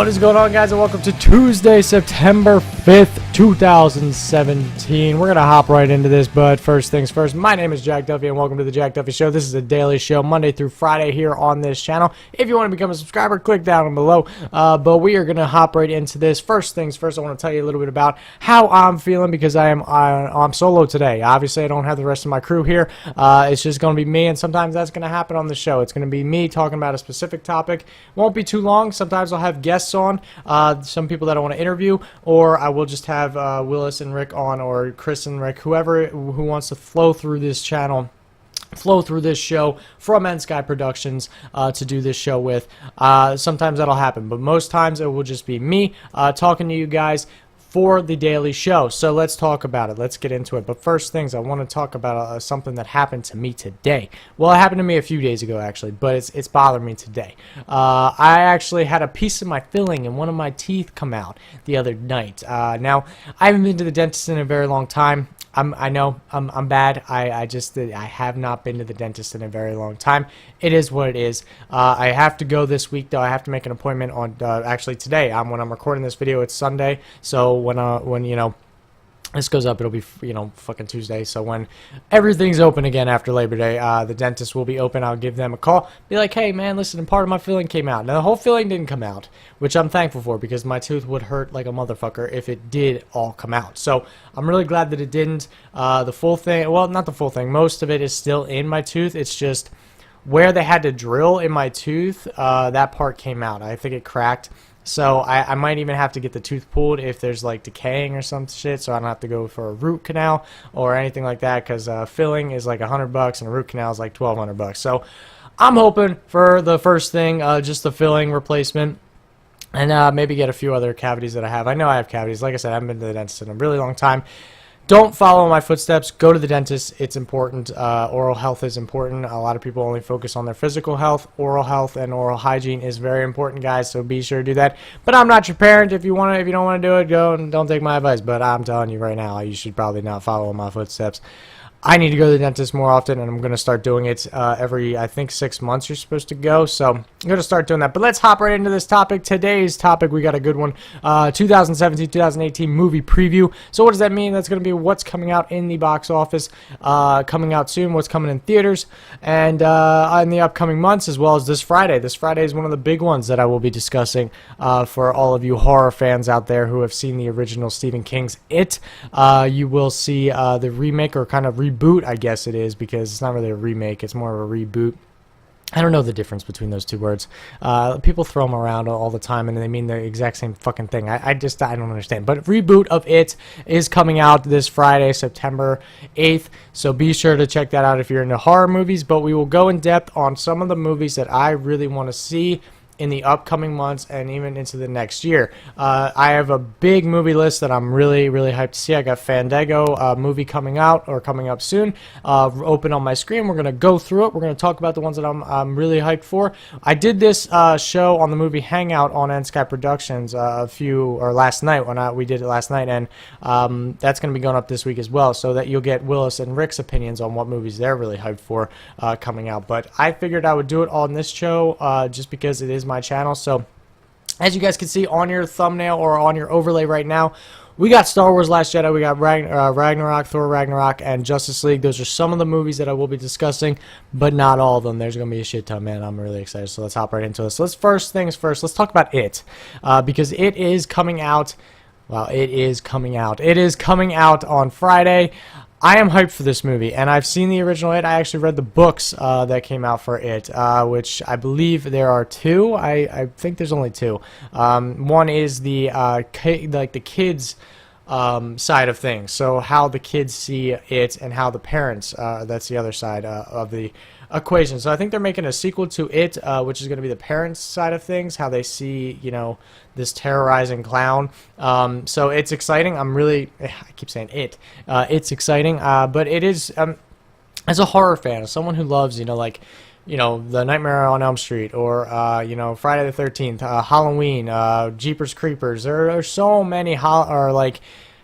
What is going on, guys, and welcome to Tuesday, September 5th, 2017. We're going to hop right into this, but first things first, my name is Jack Duffy, and welcome to the Jack Duffy Show. This is a daily show, Monday through Friday here on this channel. If you want to become a subscriber, click down below, but we are going to hop right into this. First things first, I want to tell you a little bit about how I'm feeling, because I'm solo today. Obviously, I don't have the rest of my crew here. It's just going to be me, and sometimes that's going to happen on the show. It's going to be me talking about a specific topic. Won't be too long. Sometimes I'll have guests on, some people that I want to interview, or I will just have Willis and Rick on, or Chris and Rick, whoever who wants to flow through this channel, flow through this show from eNsKy Productions to do this show with. Sometimes that'll happen, but most times it will just be me talking to you guys for the daily show. So let's talk about it. Let's get into it. But first things, I want to talk about something that happened to me today. Well, it happened to me a few days ago, actually, but it's bothered me today. I actually had a piece of my filling and one of my teeth come out the other night. Now, I haven't been to the dentist in a very long time. I know I'm bad. I have not been to the dentist in a very long time. It is what it is. I have to go this week, though. I have to make an appointment on actually today. When I'm recording this video, it's Sunday. So when you know this goes up, it'll be, you know, fucking Tuesday. So when everything's open again after Labor Day, the dentist will be open. I'll give them a call, be like, hey man, listen, part of my filling came out. Now the whole filling didn't come out, which I'm thankful for, because my tooth would hurt like a motherfucker if it did all come out. So I'm really glad that it didn't. The full thing, well, not the full thing, most of it is still in my tooth. It's just where they had to drill in my tooth, that part came out. I think it cracked. So I might even have to get the tooth pulled if there's like decaying or some shit, so I don't have to go for a root canal or anything like that, because filling is like $100 and a root canal is like $1,200. So I'm hoping for the first thing, just the filling replacement, and maybe get a few other cavities that I have. I know I have cavities. Like I said, I haven't been to the dentist in a really long time. Don't follow my footsteps. Go to the dentist. It's important. Oral health is important. A lot of people only focus on their physical health. Oral health and oral hygiene is very important, guys. So be sure to do that. But I'm not your parent. If you don't want to do it, go and don't take my advice. But I'm telling you right now, you should probably not follow my footsteps. I need to go to the dentist more often, and I'm going to start doing it every, I think, 6 months you're supposed to go. So I'm going to start doing that. But let's hop right into this topic. Today's topic, we got a good one. 2017-2018 movie preview. So what does that mean? That's going to be what's coming out in the box office, coming out soon, what's coming in theaters, and in the upcoming months, as well as this Friday. This Friday is one of the big ones that I will be discussing for all of you horror fans out there who have seen the original Stephen King's It. You will see the remake, or kind of reboot, I guess it is, because it's not really a remake, it's more of a reboot. I don't know the difference between those two words. People throw them around all the time, and they mean the exact same fucking thing. I don't understand. But reboot of It is coming out this Friday, September 8th. So be sure to check that out if you're into horror movies. But we will go in depth on some of the movies that I really want to see in the upcoming months and even into the next year. I have a big movie list that I'm really hyped to see. I got Fandango movie coming out, or coming up soon, open on my screen. We're going to go through it. We're going to talk about the ones that I'm really hyped for. I did this show on the movie Hangout on eNsKy Productions last night, when we did it last night, and that's going to be going up this week as well, so that you'll get Willis and Rick's opinions on what movies they're really hyped for coming out. But I figured I would do it on this show just because it is my channel. So as you guys can see on your thumbnail or on your overlay right now, we got Star Wars Last Jedi, we got Ragnarok, Thor Ragnarok, and Justice League. Those are some of the movies that I will be discussing, but not all of them. There's going to be a shit ton, man. I'm really excited, so let's hop right into this. First things first, let's talk about It, because it is coming out. Well, it is coming out. It is coming out on Friday. I am hyped for this movie, and I've seen the original It. I actually read the books that came out for It, which I believe there are two. I think there's only two. One is the kids side of things, so how the kids see it, and how the parents, that's the other side of the equation. So I think they're making a sequel to It, which is going to be the parents side of things, how they see, you know, this terrorizing clown. So it's exciting. I keep saying it. It's exciting, but it is, as a horror fan, as someone who loves, you know, like, you know, the Nightmare on Elm Street, or you know, Friday the 13th, Halloween, Jeepers Creepers. There are so many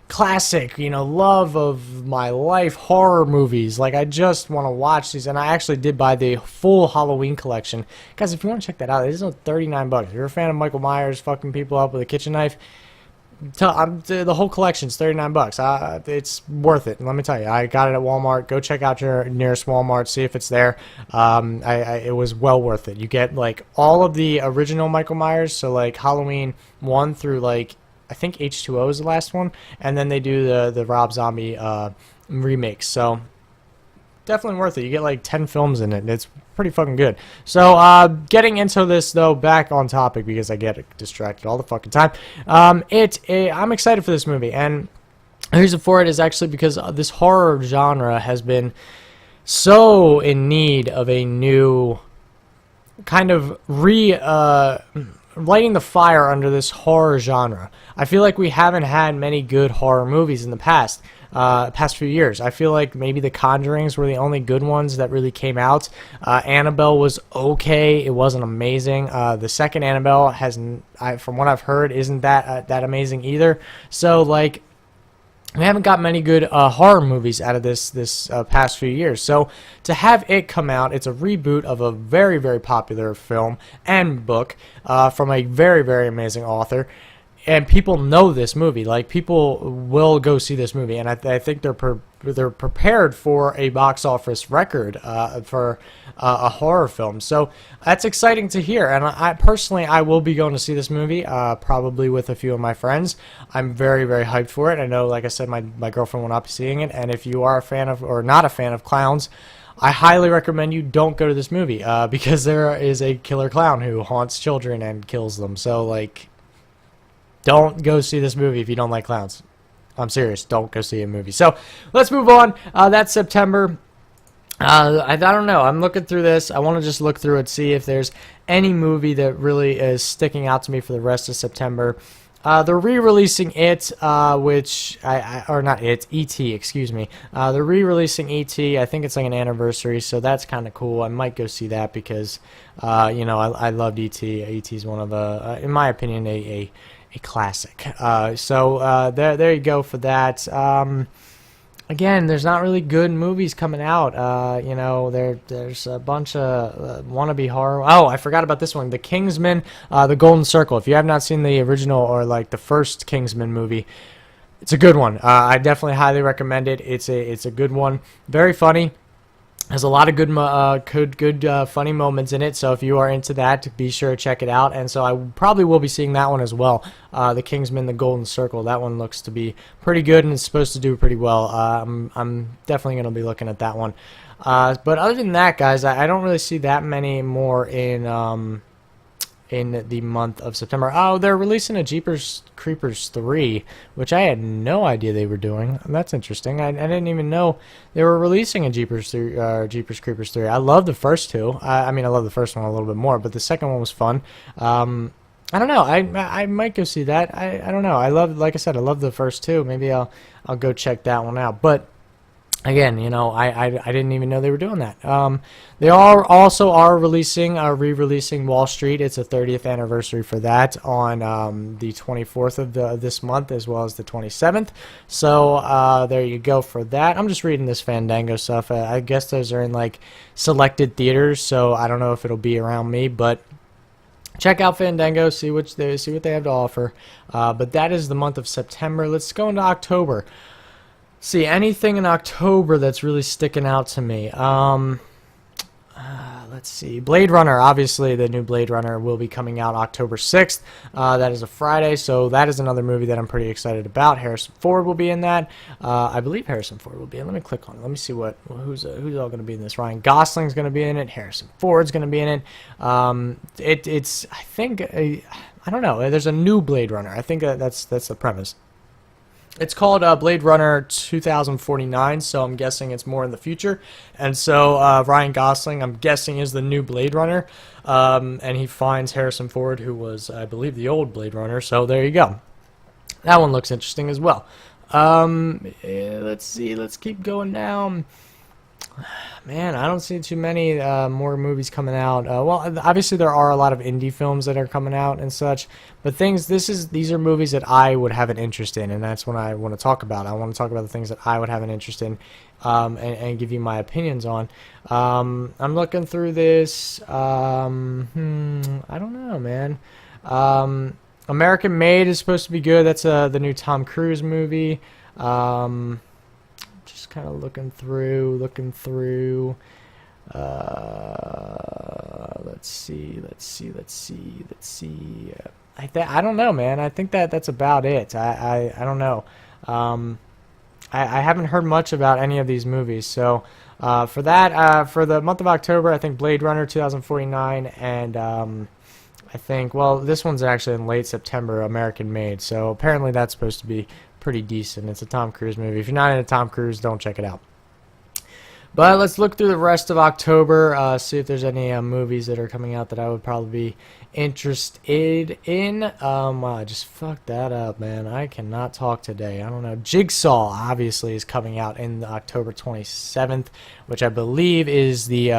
classic, love of my life horror movies. Like, I just want to watch these, and I actually did buy the full Halloween collection. Guys, if you want to check that out, it is only $39. If you're a fan of Michael Myers fucking people up with a kitchen knife, the whole collection's $39. It's worth it. Let me tell you, I got it at Walmart. Go check out your nearest Walmart, see if it's there. It was well worth it. You get like all of the original Michael Myers, so like Halloween 1 through like I think H2O is the last one, and then they do the Rob Zombie remakes. So definitely worth it. You get like 10 films in it, and it's pretty fucking good. So getting into this though, back on topic because I get distracted all the fucking time. I'm excited for this movie, and the reason for it is actually because this horror genre has been so in need of a new kind of lighting the fire under this horror genre. I feel like we haven't had many good horror movies in the past few years. I feel like maybe The Conjurings were the only good ones that really came out. Annabelle was okay. It wasn't amazing. The second Annabelle from what I've heard, isn't that amazing either. So like, we haven't got many good horror movies out of this past few years. So to have it come out, it's a reboot of a very, very popular film and book from a very, very amazing author. And people know this movie. Like, people will go see this movie, and I think they're prepared for a box office record for a horror film. So that's exciting to hear. And I personally will be going to see this movie, probably with a few of my friends. I'm very, very hyped for it. I know, like I said, my girlfriend will not be seeing it. And if you are a fan of, or not a fan of clowns, I highly recommend you don't go to this movie because there is a killer clown who haunts children and kills them. So like, don't go see this movie if you don't like clowns. I'm serious. Don't go see a movie. So let's move on. That's September. I don't know. I'm looking through this. I want to just look through it, see if there's any movie that really is sticking out to me for the rest of September. They're re-releasing it, or not it, E.T., excuse me. They're re-releasing E.T. I think it's like an anniversary, so that's kind of cool. I might go see that because, I loved E.T. E.T.'s one of, in my opinion, a classic. So there you go for that. Again, there's not really good movies coming out. There's a bunch of wannabe horror. Oh, I forgot about this one, The Kingsman, The Golden Circle. If you have not seen the original or like the first Kingsman movie, it's a good one. I definitely highly recommend it. It's a good one. Very funny. There's a lot of good funny moments in it, so if you are into that, be sure to check it out. And so I probably will be seeing that one as well, The Kingsman, The Golden Circle. That one looks to be pretty good, and it's supposed to do pretty well. I'm definitely going to be looking at that one. But other than that, guys, I don't really see that many more in the month of September. Oh, they're releasing a Jeepers Creepers 3, which I had no idea they were doing. That's interesting. I didn't even know they were releasing a Jeepers Creepers 3. I love the first two. I love the first one a little bit more, but the second one was fun. I don't know. I might go see that. I don't know. Like I said, I love the first two. Maybe I'll go check that one out. But again, I didn't even know they were doing that. They also are re-releasing Wall Street. It's a 30th anniversary for that on the 24th of this month, as well as the 27th. So there you go for that. I'm just reading this Fandango stuff. I guess those are in like selected theaters, so I don't know if it'll be around me, but check out Fandango, see what they have to offer. But that is the month of September. Let's go into October. See, anything in October that's really sticking out to me. Let's see. Blade Runner, obviously the new Blade Runner will be coming out October 6th. That is a Friday, so that is another movie that I'm pretty excited about. Harrison Ford will be in that. I believe Harrison Ford will be in. Let me click on it. Let me see who's all going to be in this. Ryan Gosling's going to be in it. Harrison Ford's going to be in it. I think, I don't know. There's a new Blade Runner. I think that's the premise. It's called Blade Runner 2049, so I'm guessing it's more in the future. And so Ryan Gosling, I'm guessing, is the new Blade Runner. And he finds Harrison Ford, who was, I believe, the old Blade Runner. So there you go. That one looks interesting as well. Let's see. Let's keep going down. Man, I don't see too many more movies coming out. Well, obviously there are a lot of indie films that are coming out and such, but these are movies that I would have an interest in, and that's what I want to talk about. I want to talk about the things that I would have an interest in, and give you my opinions on. I'm looking through this. I don't know, man. American Made is supposed to be good. That's the new Tom Cruise movie. Just kind of looking through. Let's see. I don't know, man. I think that's about it. I don't know. I haven't heard much about any of these movies. So for that, for the month of October, I think Blade Runner 2049 and I think, well, this one's actually in late September, American Made. So apparently that's supposed to be pretty decent. It's a Tom Cruise movie. If you're not into Tom Cruise, don't check it out. But let's look through the rest of October, see if there's any movies that are coming out that I would probably be interested in. Wow, I just fucked that up, man. I cannot talk today. I don't know. Jigsaw, obviously, is coming out in October 27th, which I believe is the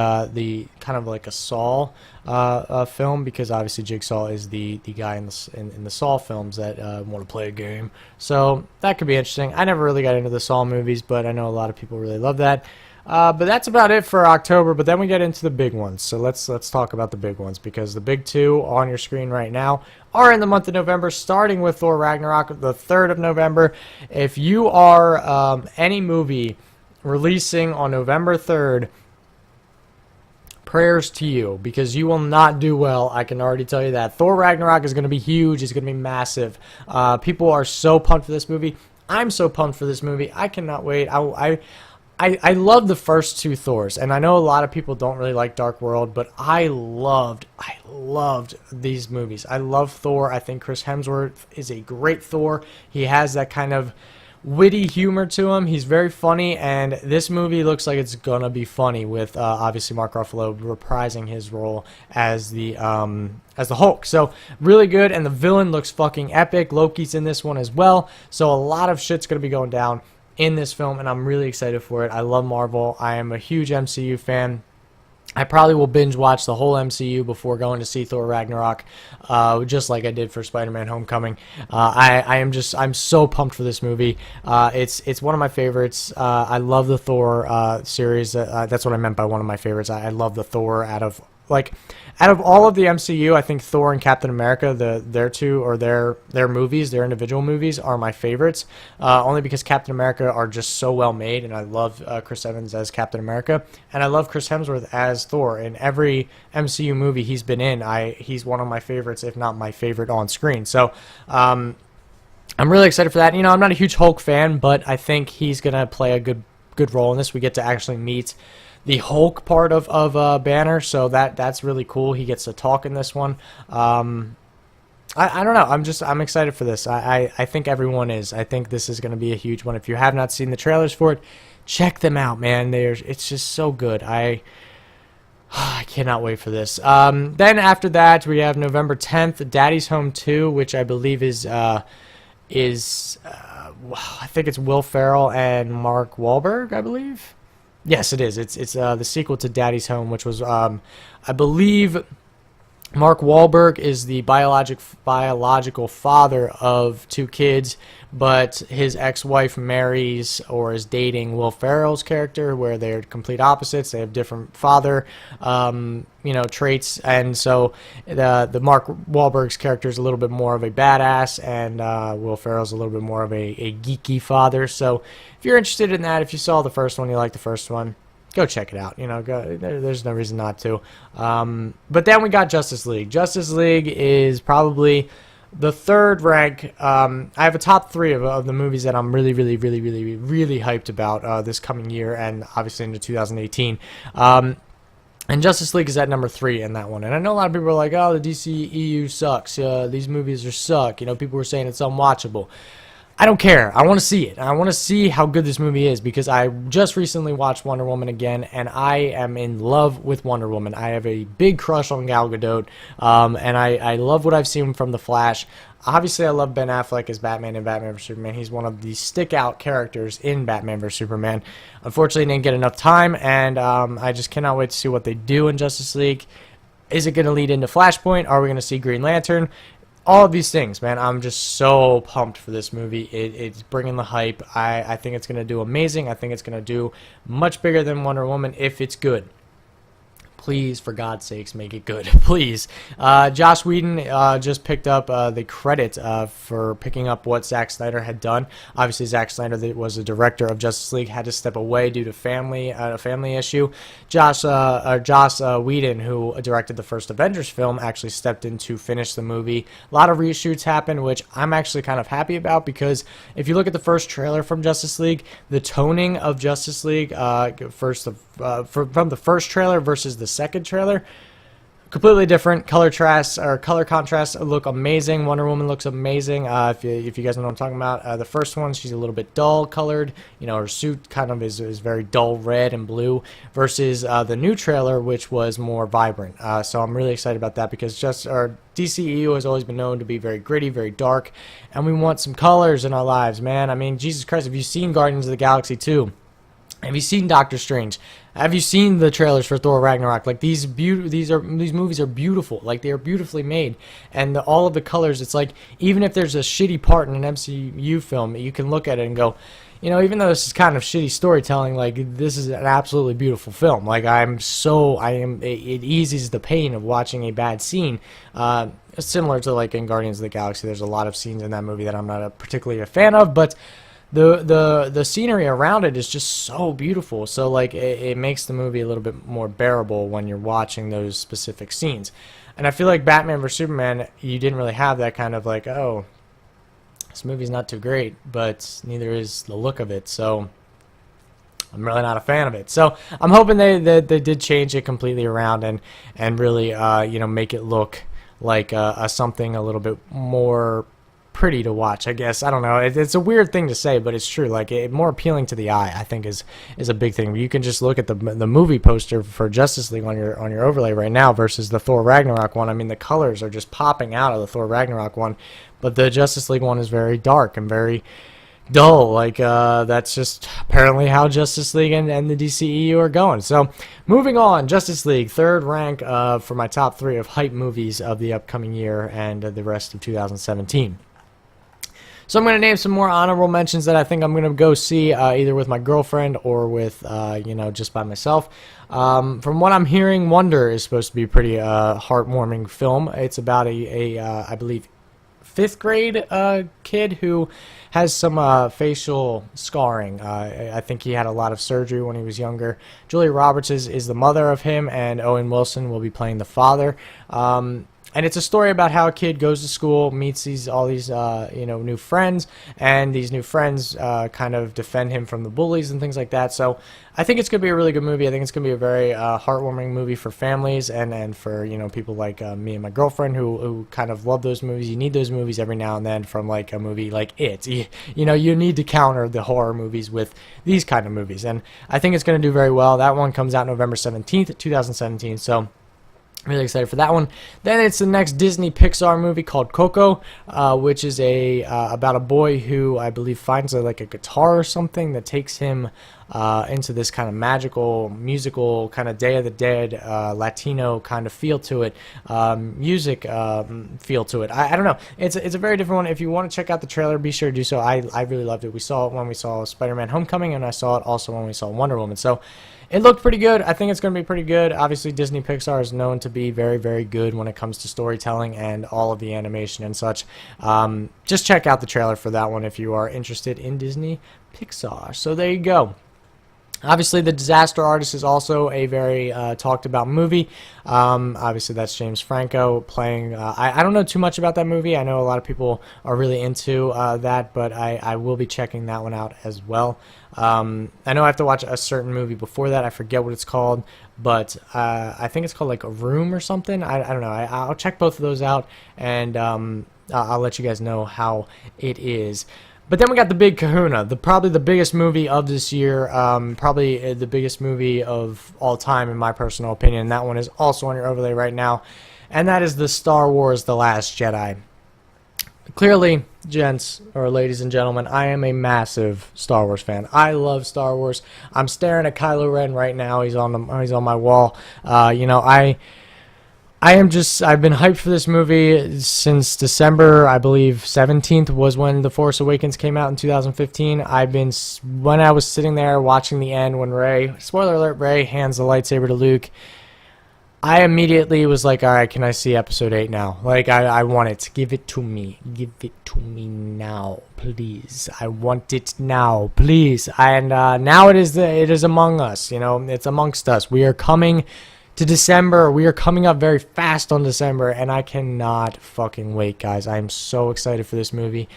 kind of like a Saw film, because obviously Jigsaw is the guy in the Saw films that want to play a game. So that could be interesting. I never really got into the Saw movies, but I know a lot of people really love that. But that's about it for October, but then we get into the big ones. So let's talk about the big ones, because the big two on your screen right now are in the month of November, starting with Thor Ragnarok, the 3rd of November. If you are any movie releasing on November 3rd, prayers to you, because you will not do well. I can already tell you that. Thor Ragnarok is going to be huge. It's going to be massive. People are so pumped for this movie. I'm so pumped for this movie. I cannot wait. I love the first two Thors, and I know a lot of people don't really like Dark World, but I loved these movies. I love Thor. I think Chris Hemsworth is a great Thor. He has that kind of witty humor to him. He's very funny, and this movie looks like it's gonna be funny with obviously Mark Ruffalo reprising his role as the Hulk. So really good, and the villain looks fucking epic. Loki's in this one as well, so a lot of shit's gonna be going down in this film, and I'm really excited for it. I love Marvel. I am a huge MCU fan. I probably will binge watch the whole MCU before going to see Thor Ragnarok, just like I did for Spider-Man Homecoming. I'm so pumped for this movie. It's one of my favorites. I love the Thor series. That's what I meant by one of my favorites. I love the Thor out of all of the MCU. I think Thor and Captain America, their movies, their individual movies, are my favorites. Only because Captain America are just so well made, and I love Chris Evans as Captain America, and I love Chris Hemsworth as Thor. In every MCU movie he's been in, he's one of my favorites, if not my favorite on screen. So I'm really excited for that. You know, I'm not a huge Hulk fan, but I think he's gonna play a good role in this. We get to actually meet the Hulk part of Banner, so that's really cool. He gets to talk in this one. I don't know. I'm excited for this. I think everyone is. I think this is going to be a huge one. If you have not seen the trailers for it, check them out, man. It's just so good. I cannot wait for this. Then after that, we have November 10th, Daddy's Home 2, which I believe is I think it's Will Ferrell and Mark Wahlberg, I believe. Yes, it is. It's the sequel to Daddy's Home, which was, I believe, Mark Wahlberg is the biological father of two kids, but his ex-wife marries or is dating Will Ferrell's character, where they're complete opposites. They have different father, traits, and so the Mark Wahlberg's character is a little bit more of a badass, and Will Ferrell's a little bit more of a geeky father. So if you're interested in that, if you saw the first one, you like the first one, go check it out. There's no reason not to. But then we got Justice League. Justice League is probably the third rank. I have a top 3 of the movies that I'm really hyped about this coming year, and obviously into 2018. And Justice League is at number 3 in that one. And I know a lot of people are like, oh, the DCEU sucks. These movies are suck. People were saying it's unwatchable. I don't care. I want to see it. I want to see how good this movie is, because I just recently watched Wonder Woman again, and I am in love with Wonder Woman. I have a big crush on Gal Gadot, and I love what I've seen from The Flash. Obviously, I love Ben Affleck as Batman and Batman vs Superman. He's one of the stick-out characters in Batman vs Superman. Unfortunately, didn't get enough time, and I just cannot wait to see what they do in Justice League. Is it going to lead into Flashpoint? Are we going to see Green Lantern? All of these things, man. I'm just so pumped for this movie. It's bringing the hype. I think it's going to do amazing. I think it's going to do much bigger than Wonder Woman if it's good. Please, for God's sakes, make it good. Please. Joss Whedon just picked up the credit for picking up what Zack Snyder had done. Obviously, Zack Snyder, that was the director of Justice League, had to step away due to a family issue. Joss Whedon, who directed the first Avengers film, actually stepped in to finish the movie. A lot of reshoots happened, which I'm actually kind of happy about, because if you look at the first trailer from Justice League, the toning of Justice League from the first trailer versus the second trailer, completely different. Color contrasts look amazing. Wonder Woman looks amazing. If you guys know what I'm talking about, the first one, she's a little bit dull colored. You know, her suit kind of is very dull red and blue, versus the new trailer, which was more vibrant. So I'm really excited about that, because our DCEU has always been known to be very gritty, very dark, and we want some colors in our lives, man. I mean, Jesus Christ, have you seen Guardians of the Galaxy 2? Have you seen Doctor Strange? Have you seen the trailers for Thor Ragnarok? Like, these movies are beautiful. Like, they are beautifully made, and all of the colors. It's like, even if there's a shitty part in an MCU film, you can look at it and go, you know, even though this is kind of shitty storytelling, like, this is an absolutely beautiful film. Like, it eases the pain of watching a bad scene. Similar to, like, in Guardians of the Galaxy, there's a lot of scenes in that movie that I'm not particularly a fan of, but the scenery around it is just so beautiful. So, like, it makes the movie a little bit more bearable when you're watching those specific scenes. And I feel like Batman vs Superman, you didn't really have that kind of like, oh, this movie's not too great, but neither is the look of it. So I'm really not a fan of it. So I'm hoping they did change it completely around and really make it look like something a little bit more pretty to watch, I guess. I don't know. It's a weird thing to say, but it's true. Like, more appealing to the eye, I think, is a big thing. You can just look at the movie poster for Justice League on your overlay right now versus the Thor Ragnarok one. I mean, the colors are just popping out of the Thor Ragnarok one, but the Justice League one is very dark and very dull. Like, that's just apparently how Justice League and the DCEU are going. So, moving on, Justice League, third rank for my top 3 of hype movies of the upcoming year and the rest of 2017. So I'm going to name some more honorable mentions that I think I'm going to go see either with my girlfriend or with, just by myself. From what I'm hearing, Wonder is supposed to be a pretty heartwarming film. It's about I believe, 5th grade kid who has some facial scarring. I think he had a lot of surgery when he was younger. Julia Roberts is the mother of him, and Owen Wilson will be playing the father. And it's a story about how a kid goes to school, meets all these new friends, and these new friends kind of defend him from the bullies and things like that. So I think it's going to be a really good movie. I think it's going to be a very heartwarming movie for families and for people like me and my girlfriend who kind of love those movies. You need those movies every now and then from like a movie like It. You need to counter the horror movies with these kind of movies, and I think it's going to do very well. That one comes out November 17th, 2017. So really excited for that one. Then it's the next Disney Pixar movie called Coco, which is about a boy who I believe finds a guitar or something that takes him into this kind of magical, musical, kind of Day of the Dead, Latino kind of feel to it, music feel to it. I don't know. It's a very different one. If you want to check out the trailer, be sure to do so. I really loved it. We saw it when we saw Spider-Man Homecoming, and I saw it also when we saw Wonder Woman. So it looked pretty good. I think it's going to be pretty good. Obviously, Disney Pixar is known to be very, very good when it comes to storytelling and all of the animation and such. Just check out the trailer for that one if you are interested in Disney Pixar. So there you go. Obviously, The Disaster Artist is also a very talked about movie. Obviously, that's James Franco playing. I don't know too much about that movie. I know a lot of people are really into that, but I will be checking that one out as well. I know I have to watch a certain movie before that. I forget what it's called, but I think it's called like A Room or something. I don't know. I'll check both of those out, and I'll let you guys know how it is. But then we got the big kahuna, probably the biggest movie of this year, probably the biggest movie of all time in my personal opinion. That one is also on your overlay right now, and that is the Star Wars The Last Jedi. clearly, gents or ladies and gentlemen, I am a massive Star Wars fan. I love Star Wars. I'm staring at Kylo Ren right now. He's on my wall. I've been hyped for this movie since December, I believe 17th was when The Force Awakens came out in 2015. When I was sitting there watching the end when spoiler alert, Rey hands the lightsaber to Luke, I immediately was like, all right, can I see episode 8 now? Like, I want it. Give it to me. Give it to me now, please. I want it now, please. And now it is among us, it's amongst us. We are coming to December. We are coming up very fast on December, and I cannot fucking wait, guys. I am so excited for this movie.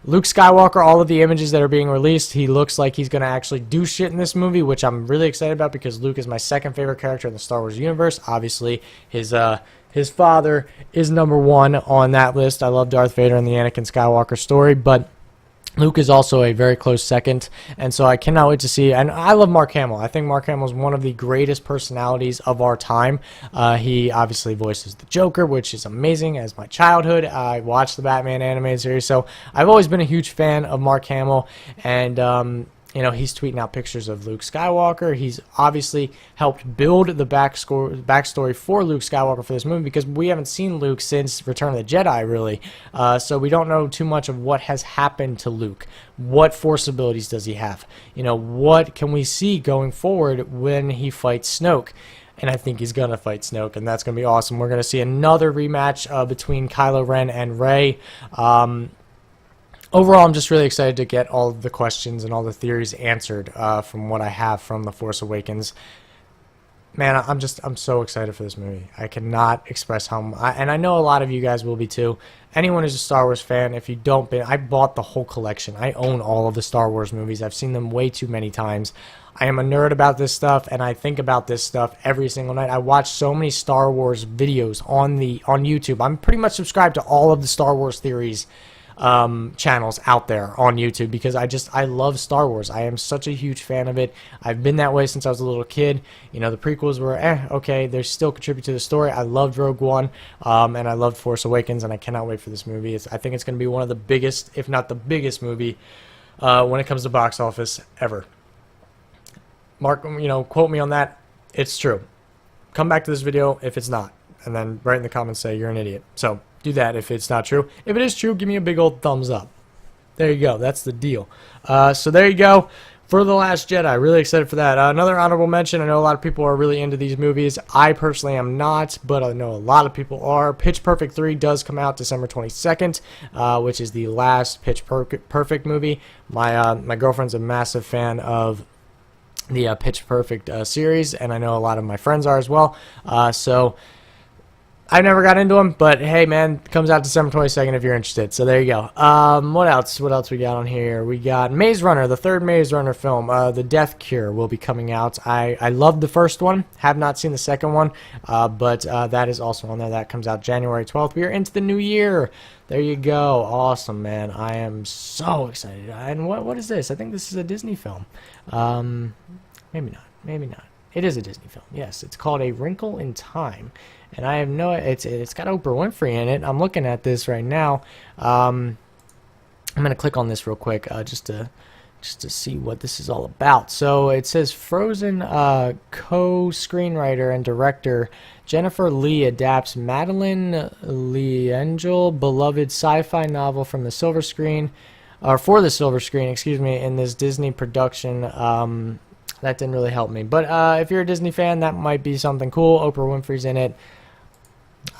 Luke Skywalker, all of the images that are being released, he looks like he's going to actually do shit in this movie, which I'm really excited about because Luke is my second favorite character in the Star Wars universe. Obviously, his father is number one on that list. I love Darth Vader and the Anakin Skywalker story, but Luke is also a very close second, and so I cannot wait to see. And I love Mark Hamill. I think Mark Hamill is one of the greatest personalities of our time. He obviously voices the Joker, which is amazing. As my childhood, I watched the Batman animated series, so I've always been a huge fan of Mark Hamill, and he's tweeting out pictures of Luke Skywalker. He's obviously helped build the backstory for Luke Skywalker for this movie because we haven't seen Luke since Return of the Jedi, really. So we don't know too much of what has happened to Luke. What Force abilities does he have? What can we see going forward when he fights Snoke? And I think he's going to fight Snoke, and that's going to be awesome. We're going to see another rematch between Kylo Ren and Rey. Overall, I'm just really excited to get all of the questions and all the theories answered from what I have from The Force Awakens. Man, I'm so excited for this movie. I cannot express and I know a lot of you guys will be too. Anyone who's a Star Wars fan, if you don't, I bought the whole collection. I own all of the Star Wars movies. I've seen them way too many times. I am a nerd about this stuff, and I think about this stuff every single night. I watch so many Star Wars videos on YouTube. I'm pretty much subscribed to all of the Star Wars theories channels out there on YouTube because I love Star Wars. I am such a huge fan of it. I've been that way since I was a little kid. The prequels were okay, they still contribute to the story. I loved Rogue One, and I loved Force Awakens, and I cannot wait for this movie. I think it's going to be one of the biggest, if not the biggest movie when it comes to box office ever. Mark, quote me on that. It's true. Come back to this video if it's not, and then write in the comments say you're an idiot. So do that if it's not true. If it is true, give me a big old thumbs up. There you go. That's the deal. So there you go. For The Last Jedi, really excited for that. Another honorable mention, I know a lot of people are really into these movies. I personally am not, but I know a lot of people are. Pitch Perfect 3 does come out December 22nd, which is the last Pitch Perfect movie. My girlfriend's a massive fan of the Pitch Perfect series, and I know a lot of my friends are as well. So I never got into them, but hey, man, it comes out December 22nd if you're interested. So there you go. What else? What else we got on here? We got Maze Runner, the third Maze Runner film. The Death Cure will be coming out. I loved the first one. Have not seen the second one, but that is also on there. That comes out January 12th. We are into the new year. There you go. Awesome, man. I am so excited. And what is this? I think this is a Disney film. Maybe not. Maybe not. It is a Disney film. Yes, it's called A Wrinkle in Time. And I have it's got Oprah Winfrey in it. I'm looking at this right now. I'm going to click on this real quick just to see what this is all about. So it says Frozen co-screenwriter and director Jennifer Lee adapts Madeline L'Angel beloved sci-fi novel from the silver screen, or for the silver screen, excuse me, in this Disney production. That didn't really help me. But if you're a Disney fan, that might be something cool. Oprah Winfrey's in it.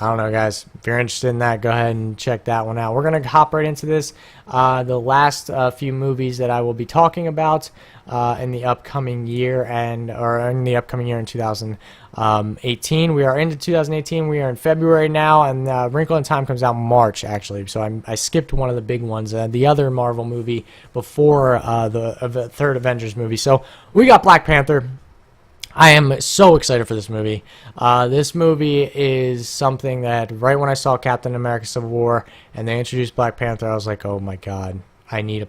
I don't know, guys. If you're interested in that, go ahead and check that one out. We're going to hop right into this. The last few movies that I will be talking about in the upcoming year in the upcoming year in 2018. We are into 2018. We are in February now, and Wrinkle in Time comes out March, actually. So I skipped one of the big ones, the other Marvel movie before the third Avengers movie. So we got Black Panther. I am so excited for this movie. This movie is something that right when I saw Captain America Civil War and they introduced Black Panther, I was like, oh my god, I need a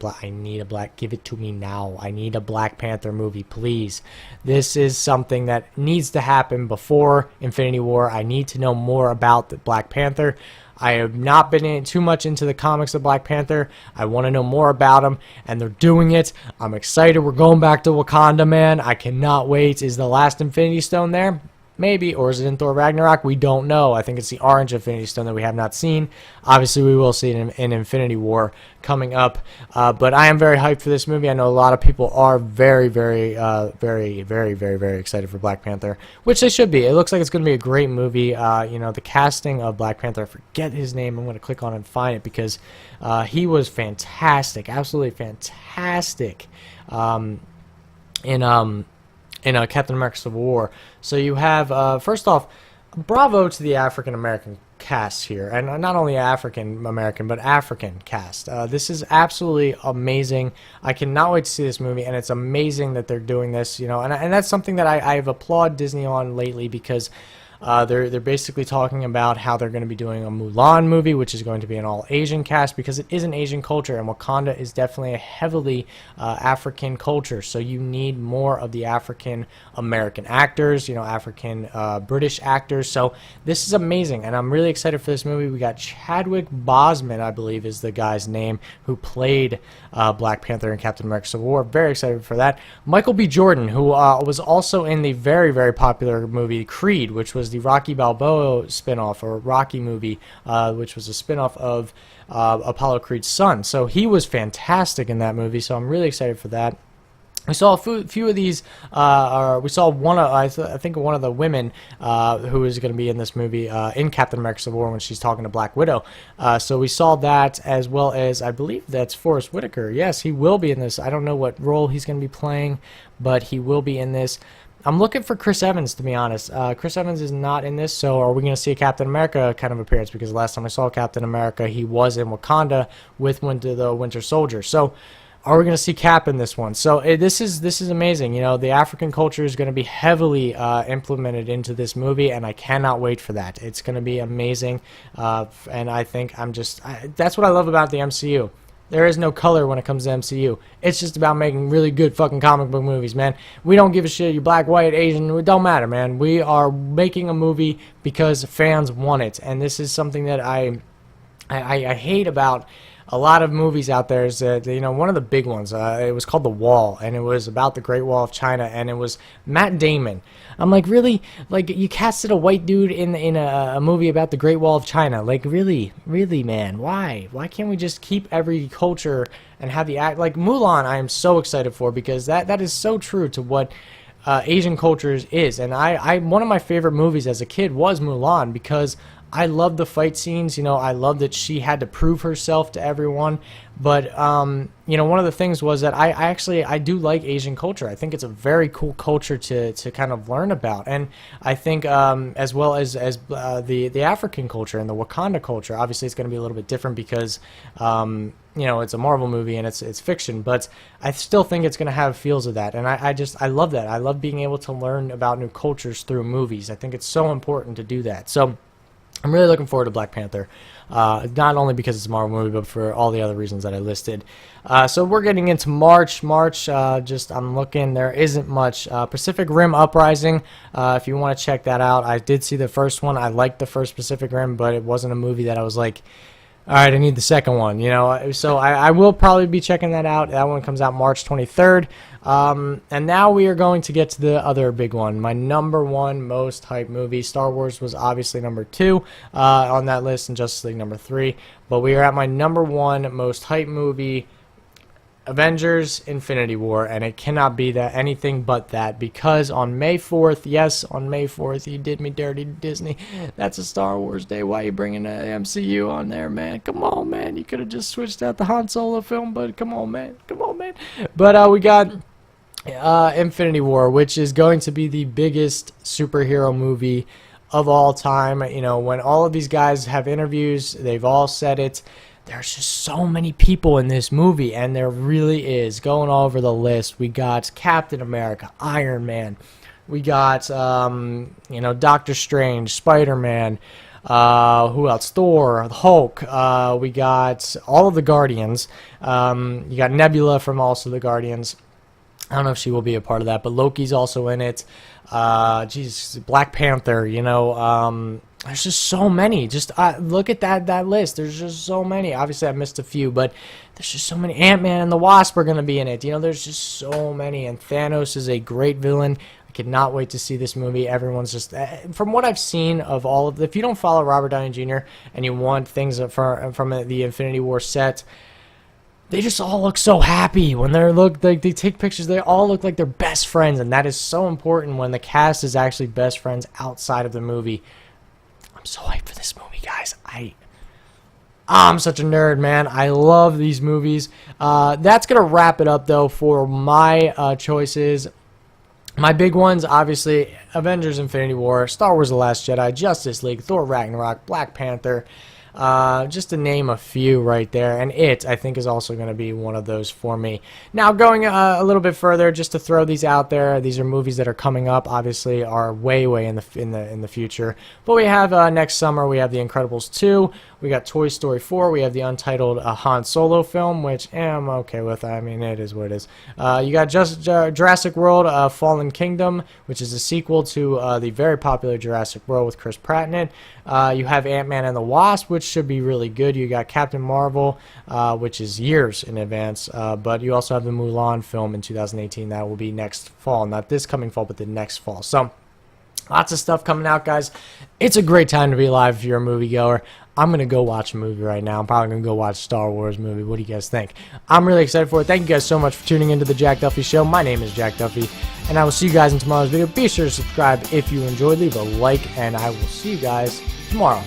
black, give it to me now. I need a Black Panther movie, please. This is something that needs to happen before Infinity War. I need to know more about the Black Panther. I have not been too much into the comics of Black Panther. I want to know more about him, and they're doing it. I'm excited. We're going back to Wakanda, man. I cannot wait. Is the last Infinity Stone there? Maybe. Or is it in Thor Ragnarok? We don't know. I think it's the orange Infinity Stone that we have not seen. Obviously, we will see it in Infinity War coming up. But I am very hyped for this movie. I know a lot of people are very, very, very excited for Black Panther, which they should be. It looks like it's going to be a great movie. The casting of Black Panther, I forget his name. I'm going to click on it and find it because he was fantastic, absolutely fantastic in Captain America Civil War. So you have, first off, bravo to the African American cast here, and not only African American but African cast. This is absolutely amazing. I cannot wait to see this movie, and it's amazing that they're doing this. And that's something that I've applauded Disney on lately, because they're basically talking about how they're going to be doing a Mulan movie, which is going to be an all-Asian cast, because it is an Asian culture, and Wakanda is definitely a heavily African culture. So you need more of the African American actors, African British actors. So this is amazing, and I'm really excited for this movie. We got Chadwick Boseman, I believe is the guy's name, who played Black Panther and Captain America Civil War. Very excited for that. Michael B. Jordan, who was also in the very, very popular movie Creed, which was the Rocky Balboa spinoff, or Rocky movie, which was a spinoff of Apollo Creed's son. So he was fantastic in that movie, so I'm really excited for that. We saw a few of these, we saw one of, I think one of the women who is going to be in this movie in Captain America Civil War when she's talking to Black Widow. So we saw that, as well as, I believe that's Forrest Whitaker. Yes, he will be in this. I don't know what role he's going to be playing, but he will be in this. I'm looking for Chris Evans, to be honest. Chris Evans is not in this, so are we going to see a Captain America kind of appearance? Because last time I saw Captain America, he was in Wakanda with the Winter Soldier. So are we going to see Cap in this one? So this is amazing. The African culture is going to be heavily implemented into this movie, and I cannot wait for that. It's going to be amazing, and I think that's what I love about the MCU. There is no color when it comes to MCU. It's just about making really good fucking comic book movies, man. We don't give a shit. You're black, white, Asian. It don't matter, man. We are making a movie because fans want it. And this is something that I hate about a lot of movies out there. Is that, one of the big ones, it was called The Wall, and it was about the Great Wall of China, and it was Matt Damon. I'm like, really? Like, you casted a white dude in a movie about the Great Wall of China? Like, really, man? Why can't we just keep every culture and have the act? Like Mulan, I am so excited for, because that is so true to what Asian culture is. And I one of my favorite movies as a kid was Mulan, because I love the fight scenes. I love that she had to prove herself to everyone. But, one of the things was that I do like Asian culture. I think it's a very cool culture to kind of learn about. And I think as well as the African culture and the Wakanda culture, obviously it's going to be a little bit different because, it's a Marvel movie and it's fiction. But I still think it's going to have feels of that. And I love that. I love being able to learn about new cultures through movies. I think it's so important to do that. So I'm really looking forward to Black Panther, not only because it's a Marvel movie, but for all the other reasons that I listed. So we're getting into March. I'm looking, there isn't much. Pacific Rim Uprising, if you want to check that out. I did see the first one. I liked the first Pacific Rim, but it wasn't a movie that I was like, all right, I need the second one, So I will probably be checking that out. That one comes out March 23rd. And now we are going to get to the other big one. My number one most hyped movie. Star Wars was obviously number 2 on that list, and Justice League number 3. But we are at my number one most hyped movie, Avengers Infinity War, and it cannot be anything but that, because on May 4th, yes, on May 4th, you did me dirty, Disney. That's a Star Wars day. Why are you bringing the MCU on there, man? Come on, man. You could have just switched out the Han Solo film, but come on, man. But we got Infinity War, which is going to be the biggest superhero movie of all time. When all of these guys have interviews, they've all said it. There's just so many people in this movie, and there really is. Going all over the list, we got Captain America, Iron Man, we got Doctor Strange, Spider-Man, who else? Thor, Hulk. We got all of the Guardians. You got Nebula from also the Guardians. I don't know if she will be a part of that, but Loki's also in it. Black Panther, There's just so many. Just look at that list. There's just so many. Obviously, I missed a few, but there's just so many. Ant-Man and the Wasp are going to be in it. You know, there's just so many. And Thanos is a great villain. I cannot wait to see this movie. Everyone's just, from what I've seen of all of, if you don't follow Robert Downey Jr. and you want things from the Infinity War set, they just all look so happy when they take pictures. They all look like they're best friends, and that is so important when the cast is actually best friends outside of the movie. I'm so hyped for this movie, guys. I'm such a nerd, man. I love these movies. That's gonna wrap it up though for my choices. My big ones, obviously, Avengers Infinity War, Star Wars The Last Jedi, Justice League, Thor Ragnarok, Black Panther, just to name a few right there. And I think, is also going to be one of those for me. Now, going a little bit further, just to throw these out there, these are movies that are coming up, obviously, are way in the future. But we have next summer, we have The Incredibles 2, we got Toy Story 4, we have the untitled Han Solo film, which I'm okay with. I mean, it is what it is. You got Jurassic World Fallen Kingdom, which is a sequel to the very popular Jurassic World with Chris Pratt in it. You have Ant-Man and the Wasp, which should be really good. You got Captain Marvel, which is years in advance. But you also have the Mulan film in 2018 that will be next fall. Not this coming fall, but the next fall. So, lots of stuff coming out, guys. It's a great time to be alive if you're a moviegoer. I'm going to go watch a movie right now. I'm probably going to go watch a Star Wars movie. What do you guys think? I'm really excited for it. Thank you guys so much for tuning into the Jack Duffy Show. My name is Jack Duffy, and I will see you guys in tomorrow's video. Be sure to subscribe if you enjoyed. Leave a like, and I will see you guys tomorrow.